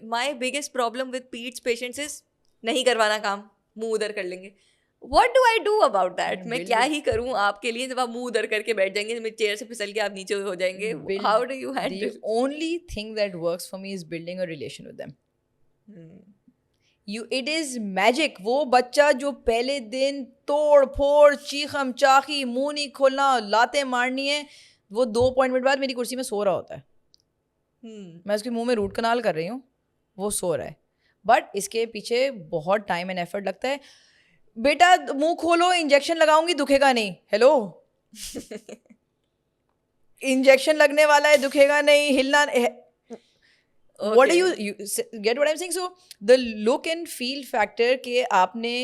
My biggest problem with peds patients is نہیں کروانا کام, منہ ادھر کر لیں گے. What do I do about that? میں کیا ہی کروں آپ کے لیے جب آپ منہ ادھر کر کے بیٹھ جائیں گے, چیئر سے پھسل کے آپ نیچے ہو جائیں گے. How do you handle? The only thing that works for me is building a relation with them. It is magic. وہ بچہ جو پہلے دن توڑ پھوڑ چیخم چاخی منہ نہیں کھولنا لاتیں مارنی ہے, وہ 2 اپوائنٹمنٹ بعد میری کرسی میں سو رہا ہوتا ہے. میں اس کے منہ میں روٹ کنال کر رہی ہوں, وہ سو رہا ہے. بٹ اس کے پیچھے بہت ٹائم اینڈ ایفرٹ لگتا ہے. بیٹا منہ کھولو, انجیکشن لگاؤں گی, دکھے گا نہیں. ہیلو, انجیکشن لگنے والا ہے, دکھے گا نہیں, ہلنا. What do you get what I'm saying? So the look and feel factor کہ آپ نے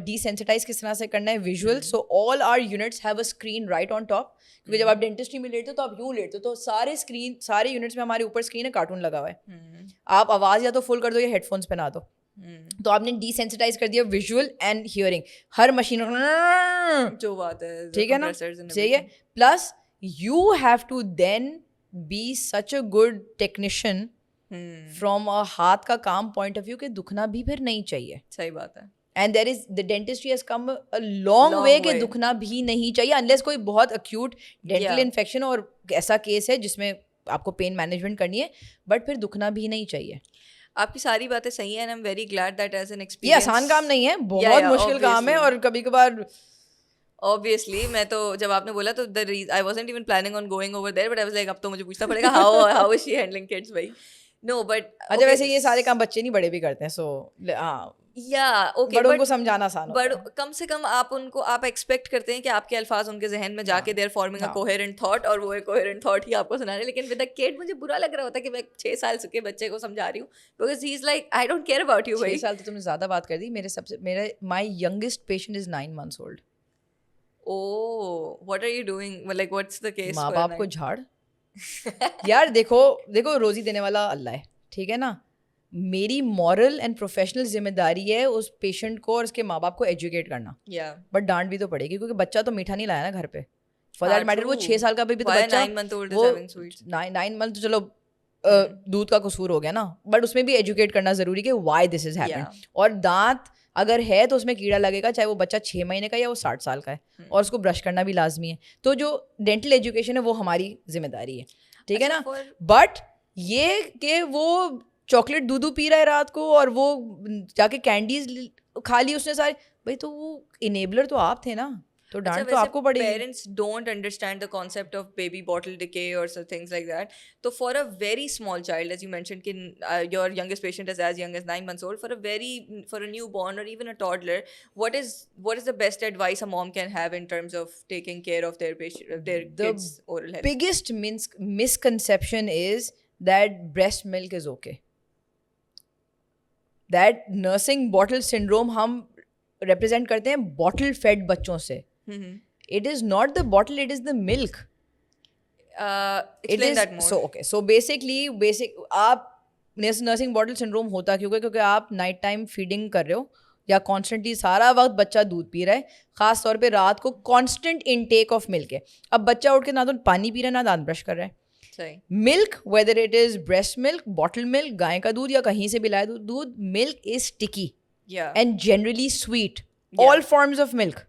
desensitize کس طرح سے کرنا ہے visual. So all our units have a screen right on top. کیونکہ جب آپ ڈینٹسٹری میں لیٹتے ہو تو آپ یوں لیٹتے ہو, تو سارے یونٹس میں ہمارے اوپر اسکرین ہے, کارٹون لگا ہوا ہے. آپ آواز یا تو فل کر دو یا ہیڈ فونس پہنا دو. تو آپ نے ڈیسینسٹائز کر دیا ویژول اینڈ ہیئرنگ. ہر مشین جو بات ہے, ٹھیک ہے نا, صحیح ہے. Plus you have to then be such a good technician from ہاتھ کا کام پوائنٹ آف ویو کہ دکھنا بھی پھر نہیں چاہیے. صحیح بات ہے. And there is the dentistry has come a long way کہ دکھنا بھی نہیں چاہیے انلیس کوئی بہت اکیوٹ ڈینٹل انفیکشن اور ایسا کیس ہے جس میں آپ کو پین مینجمنٹ کرنی ہے, بٹ پھر دکھنا بھی نہیں چاہیے. آپ کی ساری باتیں صحیح ہیں, I'm very glad that as an experience. یہ آسان کام نہیں ہے, بہت مشکل کام ہے, اور کبھی کبھار obviously میں تو جب آپ نے بولا تو I wasn't even planning on going over there, but I was like اب تو مجھے پوچھنا پڑے گا how is she handling kids بھائی. No but اچھا ویسے یہ سارے کام بچے نہیں بڑے بھی کرتے ہیں, سو ہاں بڑوں کو سمجھانا آسان ہوتا ہے. کم سے کم آپ ان کو آپ ایکسپیکٹ کرتے ہیں کہ آپ کے الفاظ ان کے ذہن میں جا کے دیر فارمنگ اے کوہیرنٹ تھاٹ, اور وہ ایک کوہیرنٹ تھاٹ ہی آپ کو سنا رہے ہیں. لیکن ود اے کڈ مجھے برا لگ رہا ہوتا ہے کہ میں 6 سال کے بچے کو سمجھا رہی ہوں, because he is like I don't care about you. 6 سال تو تم نے زیادہ بات کر دی. میرے my youngest patient is 9 months old. Oh, what are you doing? Like what's the case? ماں باپ کو جھاڑ. یار دیکھو روزی دینے والا اللہ ہے, ٹھیک ہے نا. میری مورل اینڈ پروفیشنل ذمہ داری ہے اس پیشنٹ کو اور اس کے ماں باپ کو ایجوکیٹ کرنا. بٹ ڈانٹ بھی تو پڑے گی, کیونکہ بچہ تو میٹھا نہیں لایا نا گھر پہ. فار دیٹ میٹر وہ 6 سال کا بھی تو بچہ, 9 months تو چلو دودھ کا قصور ہو گیا نا, بٹ اس میں بھی ایجوکیٹ کرنا ضروری کہ وائی دس از ہیپن. اور دانت اگر ہے تو اس میں کیڑا لگے گا, چاہے وہ بچہ 6 مہینے کا یا وہ 60 سال کا ہے, اور اس کو برش کرنا بھی لازمی ہے. تو جو ڈینٹل ایجوکیشن ہے وہ ہماری ذمہ داری ہے, ٹھیک ہے نا. بٹ یہ کہ وہ چاکلیٹ دودھ پی رہا ہے رات کو, اور وہ جا کے کینڈیز کھا لی اس نے سارے, بھائی تو وہ انیبلر تو آپ تھے نا, تو ڈانٹ تو آپ کو پڑے گی. Parents don't understand the concept of baby bottle decay اور تھنگس لائک دیٹ. تو for a very small child, as you mention کہ your youngest patient is as young as 9 months old, for a newborn or even a toddler, what is the best advice a mom can have in terms of taking care of their kids' oral health? The biggest misconception is that breast milk is okay. That nursing bottle syndrome ہم represent کرتے ہیں bottle fed بچوں سے. It is not the bottle, it is the milk. Explain that more. So okay, so basically آپ nursing bottle syndrome ہوتا کیونکہ آپ night time feeding کر رہے ہو, یا کانسٹنٹلی سارا وقت بچہ دودھ پی رہا ہے, خاص طور پہ رات کو کانسٹنٹ انٹیک آف ملک ہے. اب بچہ اٹھ کے نہ تو پانی پی رہا ہے نہ دانت برش کر رہا ہے. Milk whether it is breast milk, bottle milk, گائے کا دودھ یا کہیں سے بھی لایا دودھ, milk is sticky and generally sweet, all forms of milk,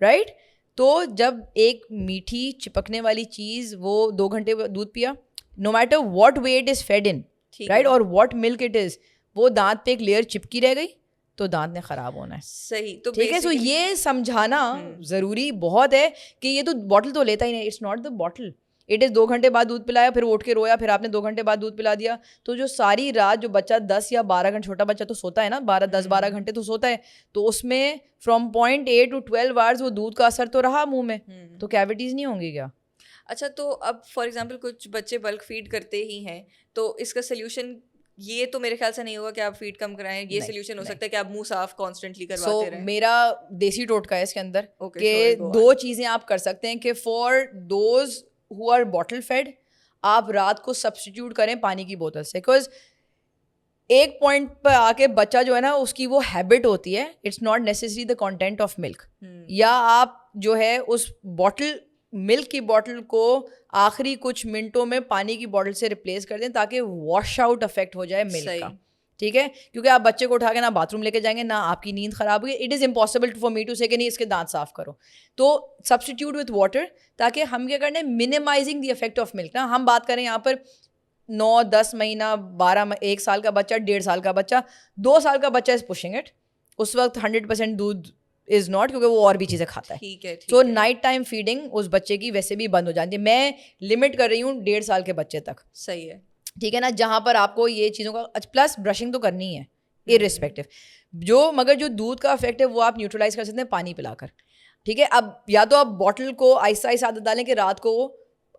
right. تو جب ایک میٹھی چپکنے والی چیز وہ 2 گھنٹے دودھ پیا, no matter what way it is fade in, right, اور واٹ ملک اٹ از, وہ دانت پہ ایک لیئر چپکی رہ گئی تو دانت نے خراب ہونا ہے. صحیح, تو ٹھیک ہے. سو یہ سمجھانا ضروری بہت ہے کہ یہ تو باٹل تو لیتا ہی نہیں, it's not the bottle. It is 2 گھنٹے بعد دودھ پلایا, پھر اٹھ کے رویا, پھر آپ نے 2 گھنٹے بعد دودھ پلا دیا, تو جو ساری رات جو بچہ 10 یا 12 گھنٹے, چھوٹا بچہ تو سوتا ہے نا, 10-12 گھنٹے تو سوتا ہے, تو اس میں فرام 0.8 to 12 hours وہ دودھ کا اثر تو رہا منہ میں, تو کیویٹیز نہیں ہوں گی کیا. اچھا, تو اب فار ایگزامپل کچھ بچے بلک فیڈ کرتے ہی ہیں, تو اس کا سلیوشن یہ تو میرے خیال سے نہیں ہوگا کہ آپ فیڈ کم کرائیں, یہ سلیوشن ہو سکتا ہے کہ آپ منہ صاف کانسٹنٹلی کرواتے رہیں. میرا دیسی ٹوٹکا ہے اس کے اندر کہ 2 چیزیں آپ کر سکتے ہیں کہ for those who are bottle fed, آپ رات کو سبسٹیٹیوٹ کریں پانی کی بوتل سے. بیکاز ایک پوائنٹ پہ آ کے بچہ جو ہے نا اس کی وہ ہیبٹ ہوتی ہے, it's not necessary the content of milk, یا آپ جو ہے اس باٹل ملک کی بوٹل کو آخری کچھ منٹوں میں پانی کی بوٹل سے ریپلیس کر دیں تاکہ واش آؤٹ افیکٹ ہو جائے ملک کا, ٹھیک ہے, کیونکہ آپ بچے کو اٹھا کے نہ باتھ روم لے کے جائیں گے, نہ آپ کی نیند خراب ہوگی. It is impossible for me to say کہ نہیں اس کے دانت صاف کرو, تو سبسٹیٹیوٹ وتھ واٹر, تاکہ ہم کیا کرنا ہے minimising the effect of milk. نا ہم بات کریں یہاں پر 9-10 مہینہ 1 سال کا بچہ, 1.5 سال کا بچہ, 2 سال کا بچہ از پشنگ اٹ, اس وقت 100% دودھ از ناٹ, کیونکہ وہ اور بھی چیزیں کھاتا ہے. تو نائٹ ٹائم فیڈنگ اس بچے کی ویسے بھی بند ہو جاتی ہے. میں لمٹ کر رہی ہوں 1.5 سال کے بچے تک, صحیح ہے, ٹھیک ہے نا, جہاں پر آپ کو یہ چیزوں کا پلس برشنگ تو کرنی ہے ارسپیکٹو. جو مگر جو دودھ کا افیکٹ ہے وہ آپ نیوٹرلائز کر سکتے ہیں پانی پلا کر, ٹھیک ہے. اب یا تو آپ بوٹل کو آہستہ آہستہ عادت ڈالیں کہ رات کو وہ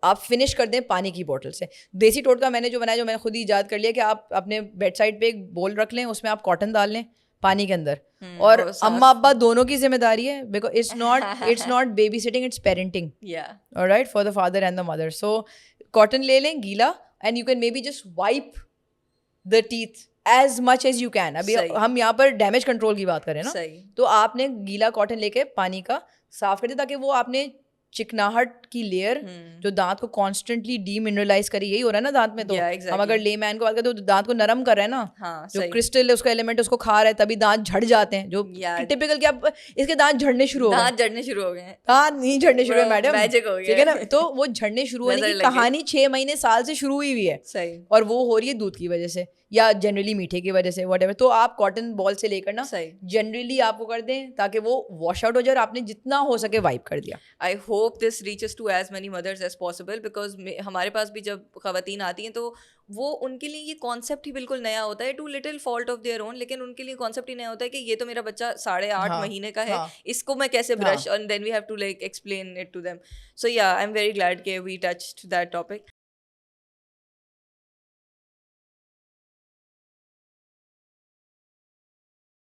آپ فنش کر دیں پانی کی بوٹل سے. دیسی ٹوٹکا میں نے جو بنایا, جو میں نے خود ہی ایجاد کر لیا, کہ آپ اپنے بیڈ سائڈ پہ ایک بول رکھ لیں, اس میں آپ کاٹن ڈال لیں پانی کے اندر, اور اماں ابا دونوں کی ذمہ داری ہے, because it's not babysitting, it's parenting, alright, for the father and the mother. So cotton لے لیں گیلا, and you can maybe just wipe the teeth as much as you can. ابھی ہم یہاں پر ڈیمیج کنٹرول کی بات کریں نا, تو آپ نے گیلا کاٹن لے کے پانی کا صاف کر دیا, تاکہ وہ آپ نے چکناہٹ کی لیئر جو دانت کو کانسٹنٹلی ڈی منرلائز کری, یہی ہو رہا ہے نا دانت میں. تو ہم اگر لے مین کو بات کرتے تو دانت کو نرم کر رہے ہیں نا, جو کرسٹل ہے اس کا ایلیمنٹ اس کو کھا رہا ہے, تبھی دانت جھڑ جاتے ہیں. جو ٹپیکل کہ اب اس کے دانت جھڑنے شروع ہو گئے, دانت جھڑنے شروع ہو گئے, دانت نہیں جھڑنے شروع ہوئے میڈم, ٹھیک ہے نا. تو وہ جھڑنے شروع ہونے کی کہانی 6 مہینے سال سے شروع ہوئی ہے, اور وہ ہو رہی ہے دودھ کی وجہ سے یا جنرلی میٹھے کی وجہ سے, واٹ ایور. تو آپ کاٹن بال سے لے کر نا جنرلی آپ کو کر دیں تاکہ وہ واش آؤٹ ہو جائے, اور آپ نے جتنا ہو سکے وائپ کر دیا. I hope this reaches to as many mothers as possible, because ہمارے پاس بھی جب خواتین آتی ہیں تو وہ ان کے لیے یہ کانسیپٹ ہی بالکل نیا ہوتا ہے, too little fault of their own, لیکن ان کے لیے کانسیپٹ ہی نیا ہوتا ہے کہ یہ تو میرا بچہ 8.5 مہینے کا ہے, اس کو میں کیسے brush, and then we have to like explain it to them. So yeah I am very Glade کہ وی ٹچڈ دیٹ ٹاپک.